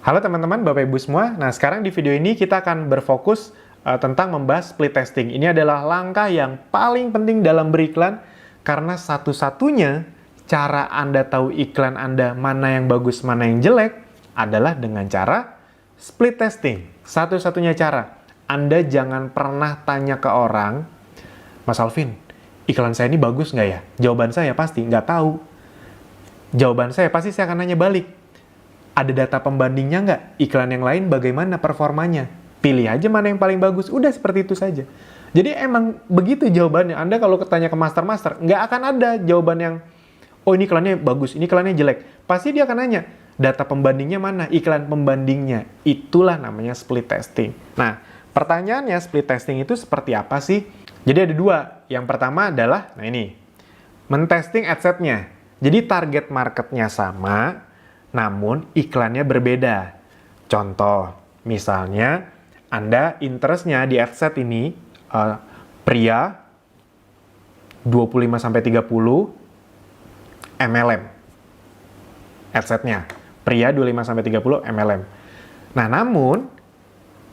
Halo teman-teman, Bapak Ibu semua. Nah, sekarang di video ini kita akan berfokus tentang membahas split testing. Ini adalah langkah yang paling penting dalam beriklan karena satu-satunya cara Anda tahu iklan Anda mana yang bagus, mana yang jelek adalah dengan cara split testing. Satu-satunya cara. Anda jangan pernah tanya ke orang, Mas Alvin, iklan saya ini bagus nggak ya? Jawaban saya pasti nggak tahu. Jawaban saya pasti saya akan nanya balik. Ada data pembandingnya nggak? Iklan yang lain bagaimana performanya? Pilih aja mana yang paling bagus. Udah seperti itu saja. Jadi emang begitu jawabannya. Anda kalau ketanya ke master-master, nggak akan ada jawaban yang, oh ini iklannya bagus, ini iklannya jelek. Pasti dia akan nanya, data pembandingnya mana? Iklan pembandingnya. Itulah namanya split testing. Nah, pertanyaannya split testing itu seperti apa sih? Jadi ada dua. Yang pertama adalah, nah ini, mentesting ad set-nya. Jadi target marketnya sama, namun iklannya berbeda. Contoh, misalnya Anda interest-nya di ad set ini pria 25-30 MLM. Ad set-nya pria 25-30 MLM. Nah, namun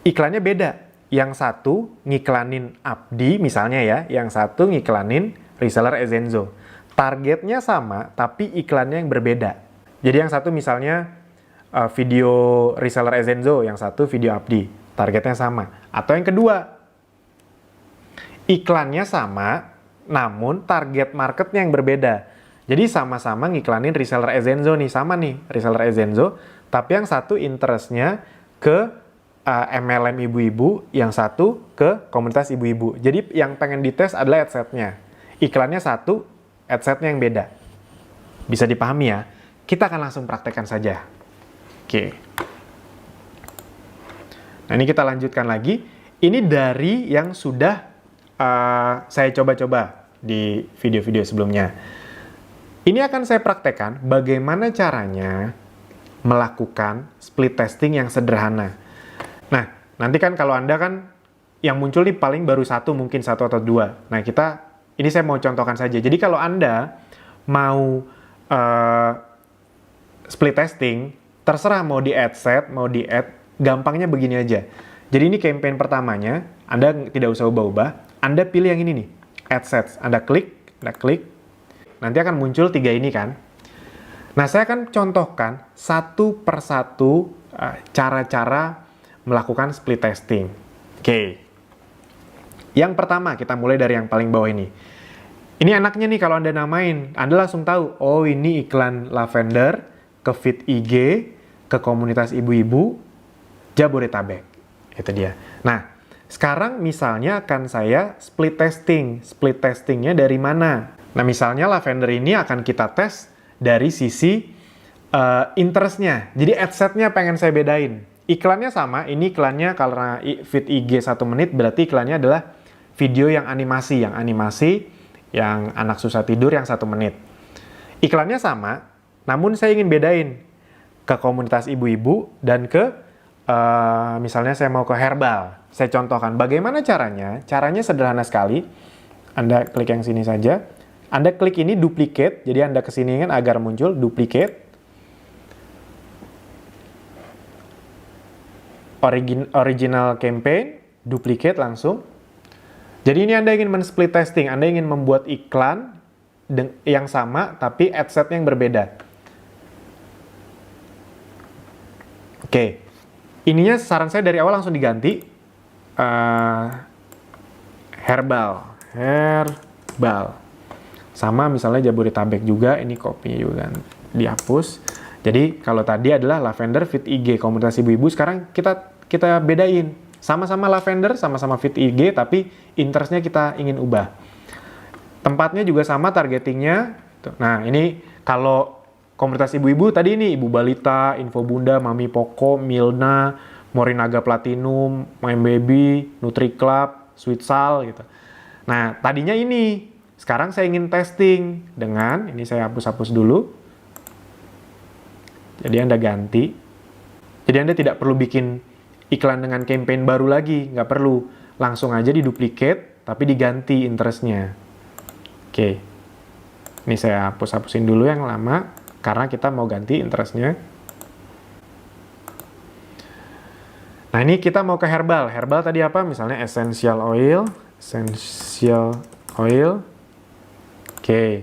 iklannya beda. Yang satu ngiklanin Abdi misalnya ya, yang satu ngiklanin reseller Ezenzo. Targetnya sama, tapi iklannya yang berbeda. Jadi yang satu misalnya video reseller Ezenzo, yang satu video Abdi. Targetnya sama. Atau yang kedua, iklannya sama, namun target marketnya yang berbeda. Jadi sama-sama ngiklanin reseller Ezenzo nih, sama nih reseller Ezenzo, tapi yang satu interest-nya ke MLM ibu-ibu, yang satu ke komunitas ibu-ibu. Jadi yang pengen dites adalah ad set-nya. Iklannya satu, ad set-nya yang beda. Bisa dipahami ya? Kita akan langsung praktekkan saja. Oke. Nah, ini kita lanjutkan lagi. Ini dari yang sudah saya coba-coba di video-video sebelumnya. Ini akan saya praktekkan bagaimana caranya melakukan split testing yang sederhana. Nah, nanti kan kalau Anda kan yang muncul nih paling baru satu, mungkin satu atau dua. Nah, ini saya mau contohkan saja. Jadi kalau Anda mau split testing, terserah mau di ad set, mau di ad, gampangnya begini aja. Jadi ini campaign pertamanya, Anda tidak usah ubah-ubah, Anda pilih yang ini nih, ad sets. Anda klik, nanti akan muncul 3 ini kan. Nah, saya akan contohkan satu persatu cara-cara melakukan split testing. Oke. Yang pertama, kita mulai dari yang paling bawah ini. Ini enaknya nih kalau Anda namain, Anda langsung tahu, oh ini iklan lavender, ke feed IG, ke komunitas ibu-ibu, Jabodetabek. Itu dia. Nah, sekarang misalnya akan saya split testing. Split testingnya dari mana? Nah, misalnya lavender ini akan kita tes dari sisi interest-nya. Jadi ad set-nya pengen saya bedain. Iklannya sama, ini iklannya karena feed IG 1 menit, berarti iklannya adalah video yang animasi, yang anak susah tidur yang 1 menit. Iklannya sama, namun saya ingin bedain ke komunitas ibu-ibu dan ke misalnya saya mau ke herbal. Saya contohkan bagaimana caranya. Caranya sederhana sekali. Anda klik yang sini saja. Anda klik ini duplicate. Jadi Anda kesini kan agar muncul duplicate. Original campaign, duplicate langsung. Jadi ini Anda ingin men-split testing. Anda ingin membuat iklan yang sama tapi ad set yang berbeda. Oke, ininya saran saya dari awal langsung diganti herbal, sama misalnya Jabodetabek juga, ini kopinya juga dihapus. Jadi kalau tadi adalah lavender feed IG komunitas ibu-ibu, sekarang kita bedain, sama-sama lavender, sama-sama feed IG, tapi interestnya kita ingin ubah. Tempatnya juga sama, targetingnya. Nah, ini kalau komunitas ibu-ibu tadi ini Ibu Balita, Info Bunda, Mami Poko, Milna, Morinaga Platinum, My Baby, Nutri Club, Sweet Sal gitu. Nah, tadinya ini. Sekarang saya ingin testing dengan, ini saya hapus-hapus dulu. Jadi Anda ganti. Jadi Anda tidak perlu bikin iklan dengan campaign baru lagi, nggak perlu. Langsung aja diduplicate, tapi diganti interest-nya. Oke. Ini saya hapus-hapusin dulu yang lama. Karena kita mau ganti interest-nya. Nah, ini kita mau ke herbal. Herbal tadi apa? Misalnya essential oil. Oke.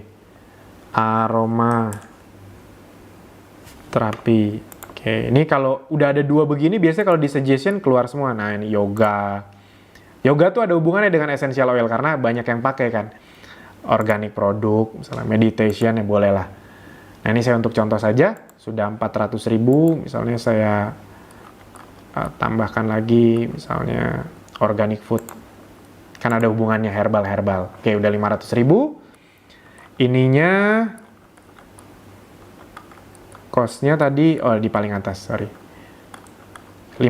Aroma terapi. Oke, ini kalau udah ada 2 begini, biasanya kalau di suggestion keluar semua. Nah, ini yoga. Yoga tuh ada hubungannya dengan essential oil karena banyak yang pakai kan. Organic produk, misalnya meditation ya boleh lah. Nah, ini saya untuk contoh saja, sudah 400.000, misalnya saya tambahkan lagi, misalnya organic food. Kan ada hubungannya herbal. Oke, udah 500.000. Ininya cost-nya tadi, di paling atas, sorry. 50.000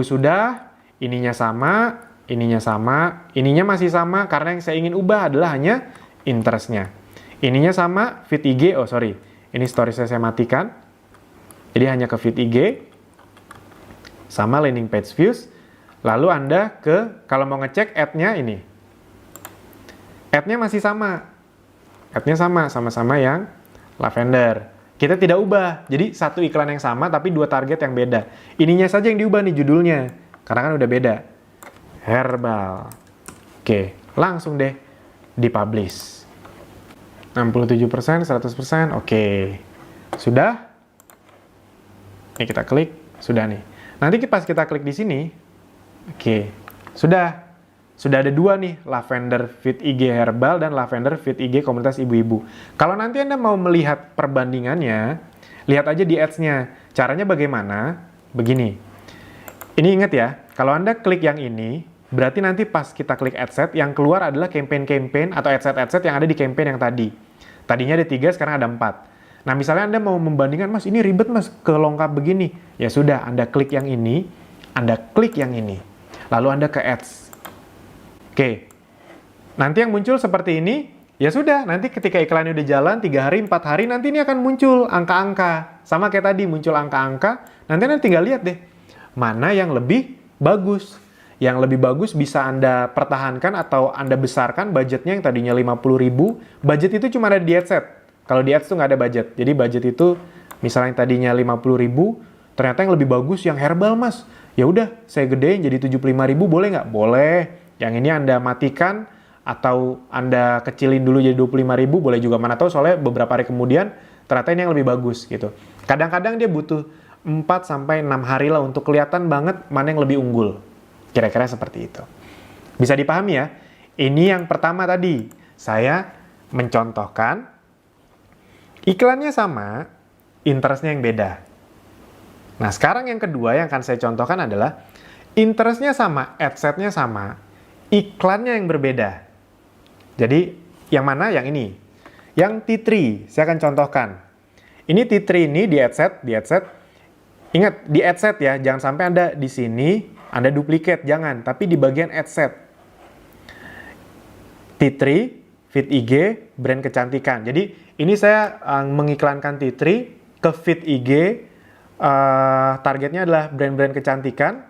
sudah, ininya sama, ininya masih sama, karena yang saya ingin ubah adalah hanya interest-nya. Ininya sama, feed IG, ini story saya matikan. Jadi hanya ke feed IG, sama landing page views, lalu Anda kalau mau ngecek ad-nya ini. Ad-nya masih sama. Ad-nya sama-sama yang lavender. Kita tidak ubah, jadi satu iklan yang sama tapi 2 target yang beda. Ininya saja yang diubah nih judulnya, karena kan udah beda. Herbal. Oke, langsung deh dipublish. 67%, 100%, oke. Sudah? Ini kita klik, sudah nih. Nanti pas kita klik di sini, oke, sudah ada 2 nih, lavender feed IG herbal dan lavender feed IG komunitas ibu-ibu. Kalau nanti Anda mau melihat perbandingannya, lihat aja di ads-nya. Caranya bagaimana? Begini. Ini ingat ya, kalau Anda klik yang ini, berarti nanti pas kita klik adset, yang keluar adalah campaign-campaign atau adset-adset yang ada di campaign yang tadi. Tadinya ada 3, sekarang ada 4. Nah, misalnya Anda mau membandingkan, Mas, ini ribet, Mas, kelongkap begini. Ya sudah, Anda klik yang ini, Anda klik yang ini. Lalu Anda ke ads. Oke, nanti yang muncul seperti ini, ya sudah, nanti ketika iklannya udah jalan, 3 hari, 4 hari, nanti ini akan muncul angka-angka. Sama kayak tadi, muncul angka-angka, nanti Anda tinggal lihat deh, mana yang lebih bagus. Yang lebih bagus bisa Anda pertahankan atau Anda besarkan budgetnya yang tadinya 50.000, budget itu cuma ada di adset. Kalau di ads tuh nggak ada budget, jadi budget itu misalnya yang tadinya 50.000, ternyata yang lebih bagus yang herbal, Mas. Ya udah, saya gedein jadi 75.000, boleh nggak? Boleh. Yang ini Anda matikan atau Anda kecilin dulu jadi 25.000, boleh juga, mana tahu soalnya beberapa hari kemudian ternyata ini yang lebih bagus gitu. Kadang-kadang dia butuh 4-6 hari lah untuk kelihatan banget mana yang lebih unggul. Kira-kira seperti itu. Bisa dipahami ya? Ini yang pertama tadi, saya mencontohkan iklannya sama, interest-nya yang beda. Nah, sekarang yang kedua yang akan saya contohkan adalah interest-nya sama, adset-nya sama, iklannya yang berbeda. Jadi, yang mana? Yang ini. Yang T3, saya akan contohkan. Ini T3 ini di adset. Ingat, di adset ya, jangan sampai Anda di sini, Anda duplicate, jangan. Tapi di bagian adset. T3, feed IG, brand kecantikan. Jadi, ini saya mengiklankan T3 ke feed IG, targetnya adalah brand-brand kecantikan.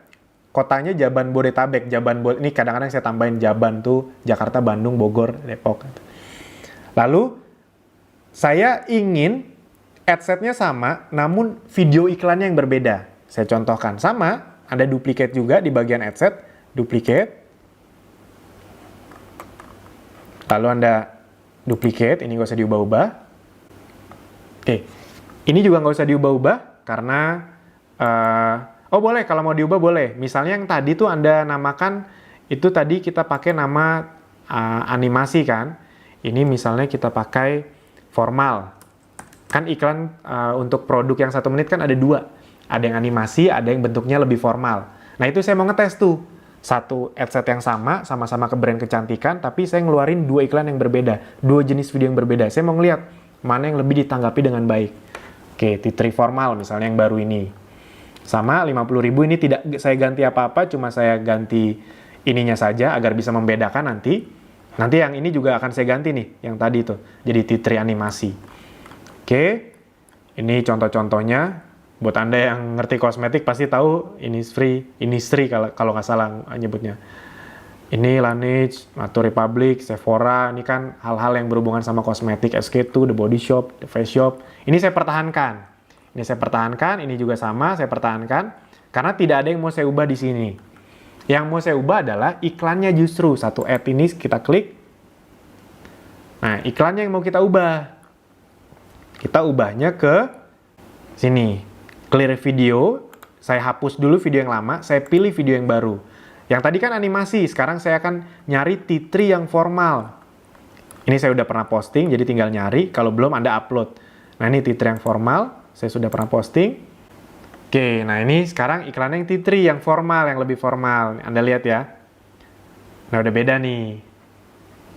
Kotanya Jaban Bodetabek, ini kadang-kadang saya tambahin Jaban tuh Jakarta, Bandung, Bogor, Depok. Lalu saya ingin adsetnya sama, namun video iklannya yang berbeda. Saya contohkan sama, Anda duplicate juga di bagian adset, duplicate. Lalu Anda duplicate, ini nggak usah diubah-ubah. Oke, ini juga nggak usah diubah-ubah karena boleh, kalau mau diubah boleh. Misalnya yang tadi tuh Anda namakan, itu tadi kita pakai nama animasi kan. Ini misalnya kita pakai formal. Kan iklan untuk produk yang 1 menit kan ada 2. Ada yang animasi, ada yang bentuknya lebih formal. Nah, itu saya mau ngetes tuh. Satu adset yang sama-sama ke brand kecantikan, tapi saya ngeluarin 2 iklan yang berbeda. 2 jenis video yang berbeda. Saya mau ngeliat mana yang lebih ditanggapi dengan baik. Oke, T3 formal misalnya yang baru ini. Sama 50.000, ini tidak saya ganti apa-apa, cuma saya ganti ininya saja agar bisa membedakan nanti. Nanti yang ini juga akan saya ganti nih, yang tadi tuh. Jadi T3 animasi. Oke, ini contoh-contohnya. Buat Anda yang ngerti kosmetik pasti tahu Innisfree kalau nggak salah nyebutnya. Ini Laneige, Nature Republic, Sephora, ini kan hal-hal yang berhubungan sama kosmetik, SK2, The Body Shop, The Face Shop. Ini saya pertahankan. Ini juga sama, saya pertahankan. Karena tidak ada yang mau saya ubah di sini. Yang mau saya ubah adalah iklannya justru. Satu ad ini kita klik. Nah, iklannya yang mau kita ubah. Kita ubahnya ke sini. Clear video. Saya hapus dulu video yang lama, saya pilih video yang baru. Yang tadi kan animasi, sekarang saya akan nyari T3 yang formal. Ini saya udah pernah posting, jadi tinggal nyari. Kalau belum, Anda upload. Nah, ini T3 yang formal, saya sudah pernah posting. Oke, nah ini sekarang iklannya yang T3, yang formal, yang lebih formal. Anda lihat ya. Nah, udah beda nih.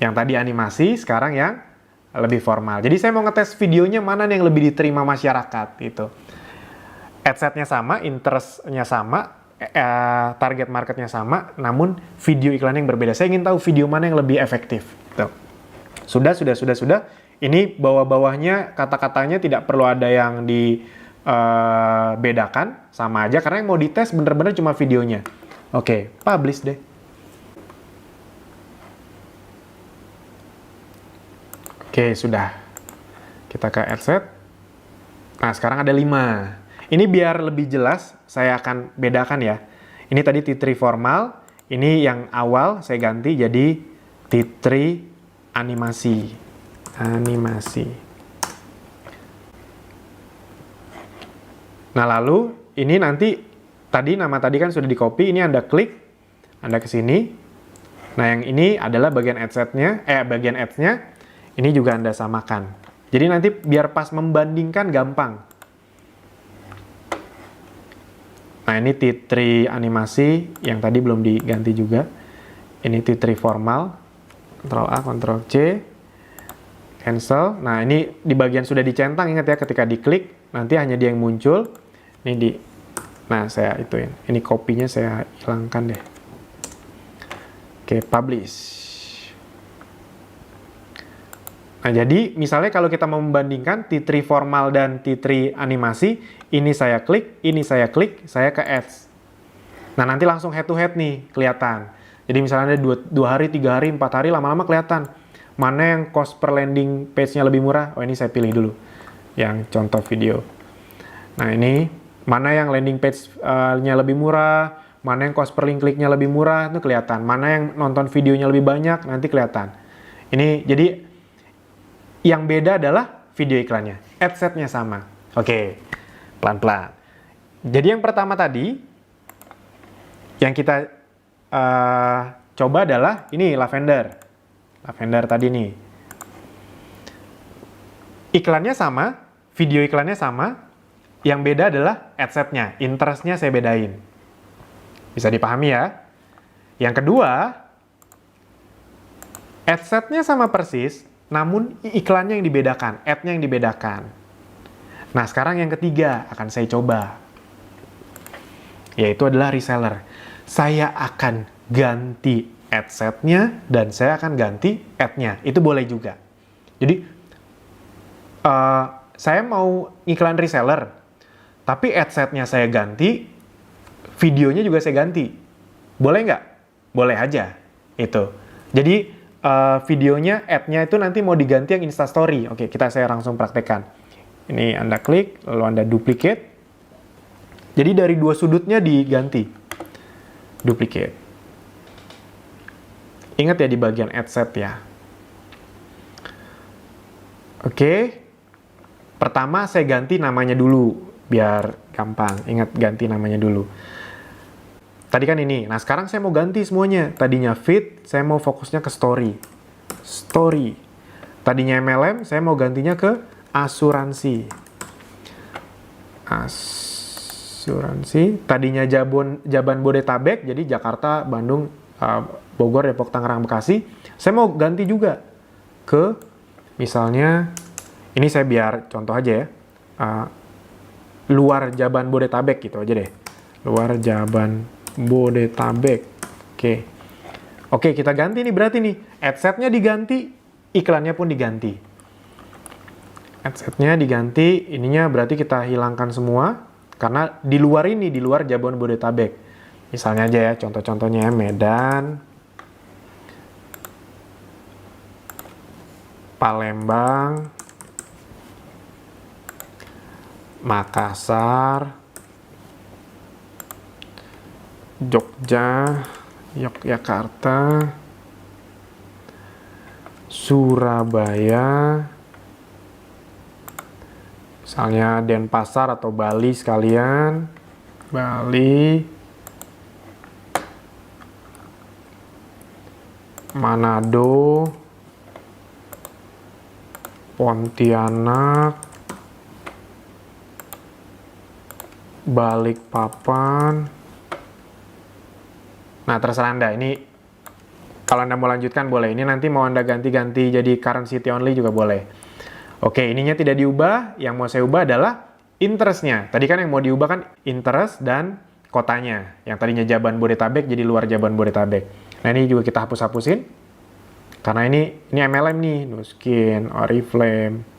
Yang tadi animasi, sekarang yang lebih formal. Jadi saya mau ngetes videonya mana nih yang lebih diterima masyarakat, gitu. Adset-nya sama, interest-nya sama, target marketnya sama, namun video iklan yang berbeda. Saya ingin tahu video mana yang lebih efektif. Tuh. Sudah. Ini bawah-bawahnya kata-katanya tidak perlu ada yang dibedakan, sama aja. Karena yang mau dites bener-bener cuma videonya. Oke, publish deh. Oke, sudah. Kita ke adset. Nah, sekarang ada 5. Ini biar lebih jelas, saya akan bedakan ya. Ini tadi T3 formal, ini yang awal saya ganti jadi T3 animasi. Nah, lalu ini nanti, nama tadi kan sudah di copy, ini Anda klik, Anda ke sini. Nah, yang ini adalah bagian bagian ads-nya, ini juga Anda samakan. Jadi nanti biar pas membandingkan gampang. Nah, ini T3 animasi yang tadi belum diganti juga. Ini T3 formal. Ctrl A, Ctrl C. Cancel. Nah, ini di bagian sudah dicentang, ingat ya, ketika diklik nanti hanya dia yang muncul. Nah, saya ituin. Ini kopinya saya hilangkan deh. Oke, publish. Nah, jadi misalnya kalau kita mau membandingkan T3 formal dan T3 animasi, ini saya klik, saya ke ads. Nah, nanti langsung head to head nih, kelihatan. Jadi misalnya ada 2 hari, 3 hari, 4 hari, lama-lama kelihatan. Mana yang cost per landing page-nya lebih murah? Oh, ini saya pilih dulu. Yang contoh video. Nah, ini mana yang landing page-nya lebih murah, mana yang cost per link kliknya lebih murah, itu kelihatan. Mana yang nonton videonya lebih banyak, nanti kelihatan. Ini jadi yang beda adalah video iklannya. Adset-nya sama. Oke, pelan-pelan. Jadi yang pertama tadi, yang kita coba adalah ini lavender. Lavender tadi nih. Iklannya sama, video iklannya sama. Yang beda adalah adset-nya. Interest-nya saya bedain. Bisa dipahami ya? Yang kedua, adset-nya sama persis, namun iklannya yang dibedakan, ad-nya yang dibedakan. Nah, sekarang yang ketiga akan saya coba. Yaitu adalah reseller. Saya akan ganti adset-nya dan saya akan ganti ad-nya. Itu boleh juga. Jadi, saya mau iklan reseller, tapi adset-nya saya ganti, videonya juga saya ganti. Boleh nggak? Boleh aja. Itu. Jadi, videonya, ad-nya itu nanti mau diganti yang Instastory. Oke, saya langsung praktekkan. Ini Anda klik, lalu Anda duplicate. Jadi dari 2 sudutnya diganti. Duplicate. Ingat ya di bagian adset ya. Oke. Pertama saya ganti namanya dulu, biar gampang. Ingat ganti namanya dulu. Tadi kan ini. Nah, sekarang saya mau ganti semuanya. Tadinya feed, saya mau fokusnya ke story. Story. Tadinya MLM, saya mau gantinya ke asuransi. Asuransi. Tadinya Jaban Bodetabek, jadi Jakarta, Bandung, Bogor, Depok, Tangerang, Bekasi. Saya mau ganti juga ke, misalnya, ini saya biar contoh aja ya. Luar Jaban Bodetabek gitu aja deh. Luar Jaban Bodetabek. Oke, kita ganti nih berarti nih. Adset-nya diganti, iklannya pun diganti. Adset-nya diganti, ininya berarti kita hilangkan semua. Karena di luar ini, di luar Jaban Bodetabek. Misalnya aja ya, contoh-contohnya Medan, Palembang, Makassar, Jogja, Yogyakarta, Surabaya, misalnya Denpasar atau Bali sekalian, Bali, Manado, Pontianak, Balikpapan. Nah, terserah Anda. Ini kalau Anda mau lanjutkan boleh. Ini nanti mau Anda ganti-ganti jadi current city only juga boleh. Oke, ininya tidak diubah. Yang mau saya ubah adalah interest-nya. Tadi kan yang mau diubah kan interest dan kotanya. Yang tadinya Jabodetabek jadi luar Jabodetabek. Nah, ini juga kita hapus-hapusin. Karena ini MLM nih, Nuskin, Oriflame.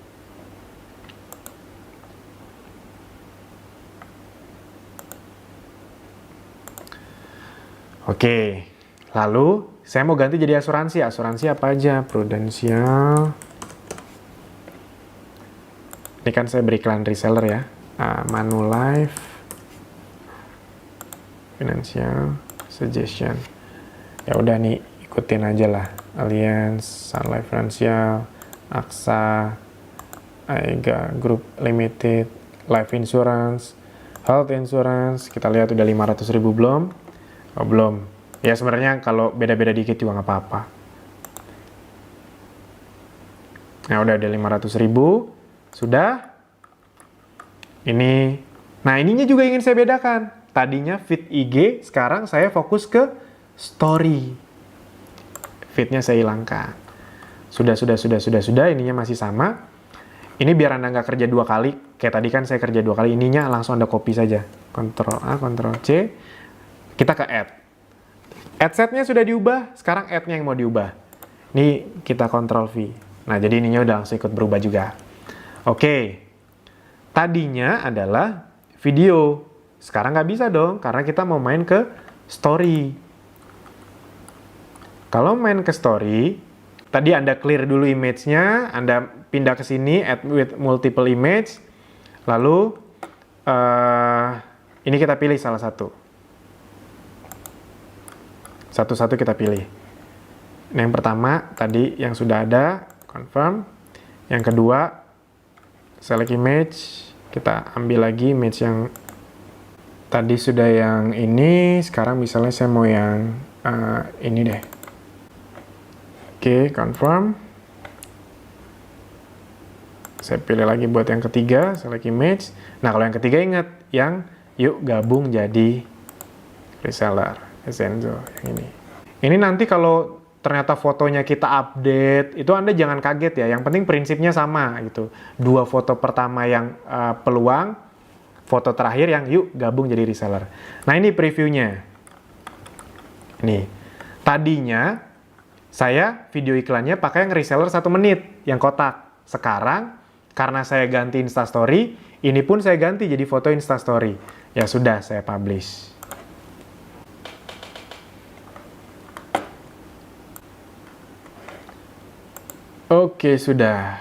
Oke, lalu saya mau ganti jadi asuransi. Asuransi apa aja? Prudential. Ini kan saya beriklan reseller ya. Manulife. Financial. Suggestion. Ya udah nih, ikutin aja lah. Allianz, Sun Life Financial, AXA, AIGA Group Limited, Life Insurance, Health Insurance. Kita lihat udah 500.000 belum? Oh, belum. Ya sebenarnya kalau beda-beda dikit juga nggak apa-apa. Nah udah ada 500.000. Sudah. Ini. Nah ininya juga ingin saya bedakan. Tadinya feed IG, sekarang saya fokus ke story. Feednya saya hilangkan. Sudah. Ininya masih sama. Ini biar Anda nggak kerja 2 kali. Kayak tadi kan saya kerja 2 kali. Ininya langsung Anda copy saja. Ctrl A, Ctrl C. Kita ke add. Add setnya sudah diubah, sekarang add-nya yang mau diubah. Ini kita Ctrl V. Nah, jadi ininya udah langsung ikut berubah juga. Oke. Tadinya adalah video. Sekarang nggak bisa dong, karena kita mau main ke story. Kalau main ke story, tadi Anda clear dulu image-nya, Anda pindah ke sini, add with multiple image. Lalu, ini kita pilih salah satu. Satu-satu kita pilih. Nah, yang pertama tadi yang sudah ada, confirm. Yang kedua, select image. Kita ambil lagi image yang tadi sudah yang ini. Sekarang misalnya saya mau yang ini deh. Oke, confirm. Saya pilih lagi buat yang ketiga, select image. Nah, kalau yang ketiga ingat, yang yuk gabung jadi reseller. Zenzo yang ini. Ini nanti kalau ternyata fotonya kita update, itu Anda jangan kaget ya. Yang penting prinsipnya sama gitu. 2 foto pertama yang peluang, foto terakhir yang yuk gabung jadi reseller. Nah ini previewnya. Nih, tadinya saya video iklannya pakai yang reseller 1 menit, yang kotak. Sekarang karena saya ganti Instastory, ini pun saya ganti jadi foto Instastory. Ya sudah, saya publish. Oke, sudah.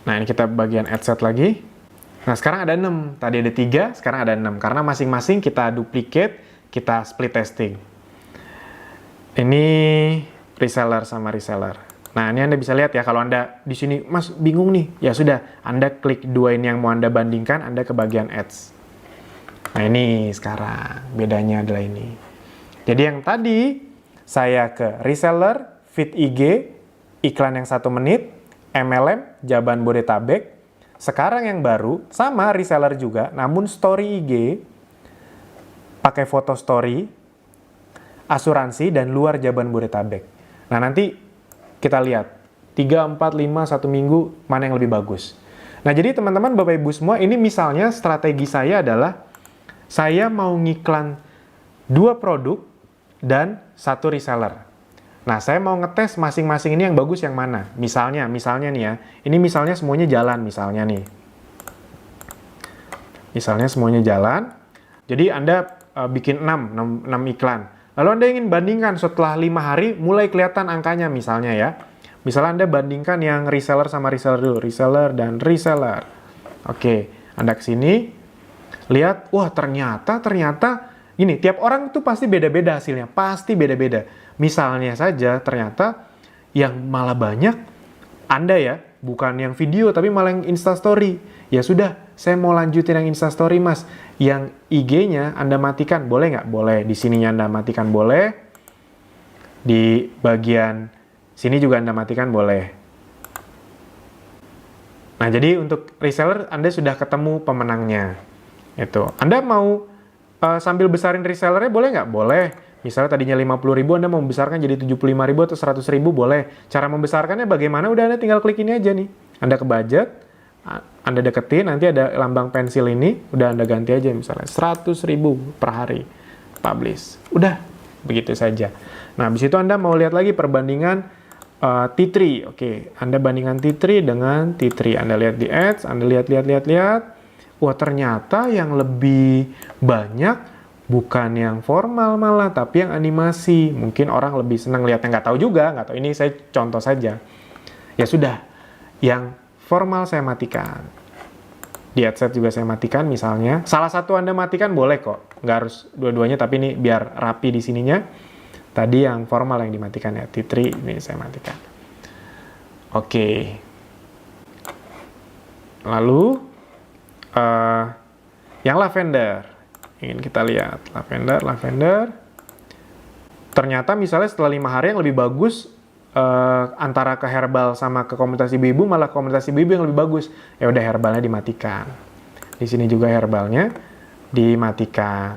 Nah, ini kita bagian add set lagi. Nah, sekarang ada 6. Tadi ada 3, sekarang ada 6. Karena masing-masing kita duplicate, kita split testing. Ini reseller sama reseller. Nah, ini Anda bisa lihat ya, kalau Anda di sini, Mas, bingung nih. Ya sudah, Anda klik 2 ini yang mau Anda bandingkan, Anda ke bagian ads. Nah, ini sekarang. Bedanya adalah ini. Jadi yang tadi, saya ke reseller, feed IG, iklan yang 1 menit, MLM, Jabodetabek. Sekarang yang baru, sama reseller juga, namun story IG, pakai foto story, asuransi, dan luar Jabodetabek. Nah, nanti kita lihat, 3, 4, 5, 1 minggu, mana yang lebih bagus. Nah, jadi teman-teman, Bapak Ibu semua, ini misalnya strategi saya adalah, saya mau ngiklan 2 produk dan 1 reseller. Nah, saya mau ngetes masing-masing ini yang bagus yang mana. Misalnya nih ya, ini misalnya semuanya jalan misalnya nih. Misalnya semuanya jalan, jadi Anda bikin 6 iklan. Lalu Anda ingin bandingkan setelah 5 hari, mulai kelihatan angkanya misalnya ya. Misalnya Anda bandingkan yang reseller sama reseller dulu, reseller dan reseller. Oke, Anda ke sini, lihat, wah ternyata Gini, tiap orang tuh pasti beda-beda hasilnya, pasti beda-beda. Misalnya saja ternyata yang malah banyak Anda ya, bukan yang video tapi malah yang Instastory. Ya sudah, saya mau lanjutin yang Instastory Mas. Yang IG-nya Anda matikan, boleh nggak? Boleh. Di sininya Anda matikan boleh. Di bagian sini juga Anda matikan boleh. Nah, jadi untuk reseller Anda sudah ketemu pemenangnya. Itu. Anda mau sambil besarin resellernya boleh nggak? Boleh. Misalnya tadinya 50.000 Anda mau membesarkan jadi 75.000 atau 100.000 boleh. Cara membesarkannya bagaimana? Udah Anda tinggal klik ini aja nih. Anda ke budget, Anda deketin, nanti ada lambang pensil ini, udah Anda ganti aja misalnya 100.000 per hari. Publish. Udah, begitu saja. Nah, habis itu Anda mau lihat lagi perbandingan T3. Oke, Anda bandingkan T3 dengan T3. Anda lihat di ads, Anda lihat. Wah, ternyata yang lebih banyak bukan yang formal malah, tapi yang animasi. Mungkin orang lebih senang lihatnya, nggak tahu juga, nggak tahu. Ini saya contoh saja. Ya sudah, yang formal saya matikan. Di AdSense juga saya matikan misalnya. Salah satu Anda matikan boleh kok, nggak harus dua-duanya, tapi ini biar rapi di sininya. Tadi yang formal yang dimatikan ya, T3 ini saya matikan. Oke. Lalu, yang lavender. Ingin kita lihat lavender. Ternyata misalnya setelah 5 hari yang lebih bagus antara ke herbal sama ke komunitas ibu-ibu, malah komunitas ibu-ibu yang lebih bagus. Ya udah, herbalnya dimatikan. Di sini juga herbalnya dimatikan.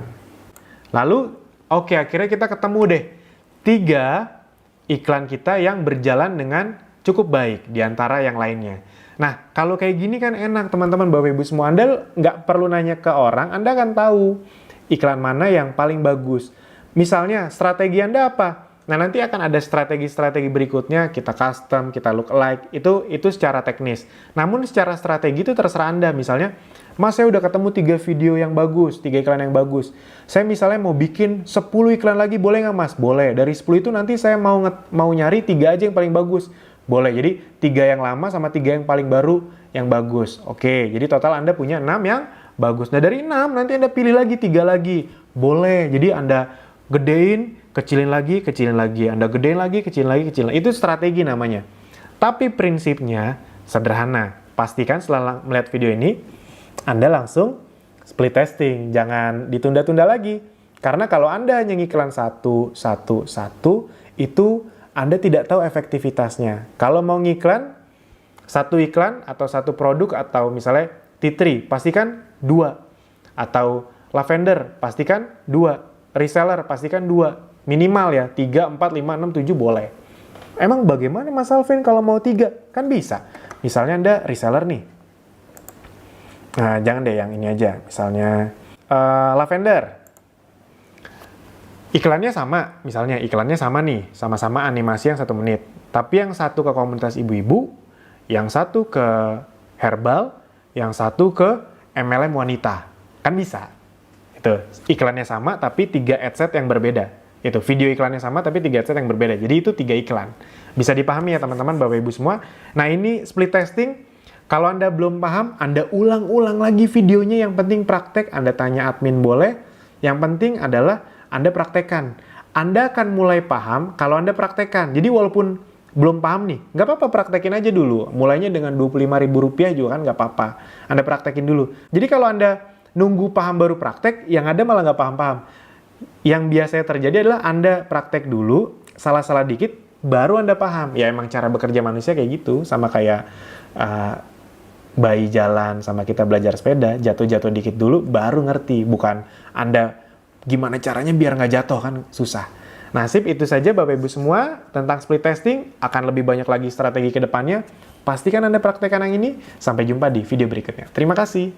Lalu, oke, akhirnya kita ketemu deh 3 iklan kita yang berjalan dengan cukup baik di antara yang lainnya. Nah, kalau kayak gini kan enak teman-teman, Bapak Ibu semua. Anda nggak perlu nanya ke orang, Anda akan tahu iklan mana yang paling bagus. Misalnya, strategi Anda apa? Nah, nanti akan ada strategi-strategi berikutnya, kita custom, kita look alike, itu secara teknis. Namun secara strategi itu terserah Anda. Misalnya, Mas, saya udah ketemu 3 video yang bagus, 3 iklan yang bagus. Saya misalnya mau bikin 10 iklan lagi, boleh nggak Mas? Boleh. Dari 10 itu nanti saya mau nyari 3 aja yang paling bagus. Boleh, jadi 3 yang lama sama 3 yang paling baru yang bagus. Oke, jadi total Anda punya 6 yang bagus. Nah, dari 6 nanti Anda pilih lagi 3 lagi. Boleh, jadi Anda gedein, kecilin lagi. Anda gedein lagi, kecilin lagi. Itu strategi namanya. Tapi prinsipnya sederhana. Pastikan setelah melihat video ini, Anda langsung split testing. Jangan ditunda-tunda lagi. Karena kalau Anda hanya ngiklan satu, itu Anda tidak tahu efektivitasnya. Kalau mau ngiklan, 1 iklan atau 1 produk atau misalnya T3, pastikan 2. Atau lavender, pastikan 2. Reseller, pastikan 2. Minimal ya, 3, 4, 5, 6, 7 boleh. Emang bagaimana Mas Alvin kalau mau 3? Kan bisa. Misalnya Anda reseller nih. Nah, jangan deh yang ini aja. Misalnya lavender. Iklannya sama, misalnya iklannya sama nih, sama-sama animasi yang 1 menit. Tapi yang satu ke komunitas ibu-ibu, yang satu ke herbal, yang satu ke MLM wanita. Kan bisa. Itu, iklannya sama tapi 3 adset yang berbeda. Itu, video iklannya sama tapi 3 adset yang berbeda. Jadi itu 3 iklan. Bisa dipahami ya teman-teman, Bapak Ibu semua. Nah, ini split testing. Kalau Anda belum paham, Anda ulang-ulang lagi videonya. Yang penting praktek, Anda tanya admin boleh. Yang penting adalah Anda praktekkan. Anda akan mulai paham kalau Anda praktekkan. Jadi walaupun belum paham nih, nggak apa-apa, praktekin aja dulu. Mulainya dengan Rp25.000 juga kan nggak apa-apa. Anda praktekin dulu. Jadi kalau Anda nunggu paham baru praktek, yang ada malah nggak paham-paham. Yang biasanya terjadi adalah Anda praktek dulu, salah-salah dikit, baru Anda paham. Ya emang cara bekerja manusia kayak gitu, sama kayak bayi jalan, sama kita belajar sepeda, jatuh-jatuh dikit dulu, baru ngerti. Bukan Anda gimana caranya biar nggak jatuh, kan susah. Nasib itu saja Bapak Ibu semua tentang split testing. Akan lebih banyak lagi strategi ke depannya. Pastikan Anda praktekkan yang ini. Sampai jumpa di video berikutnya. Terima kasih.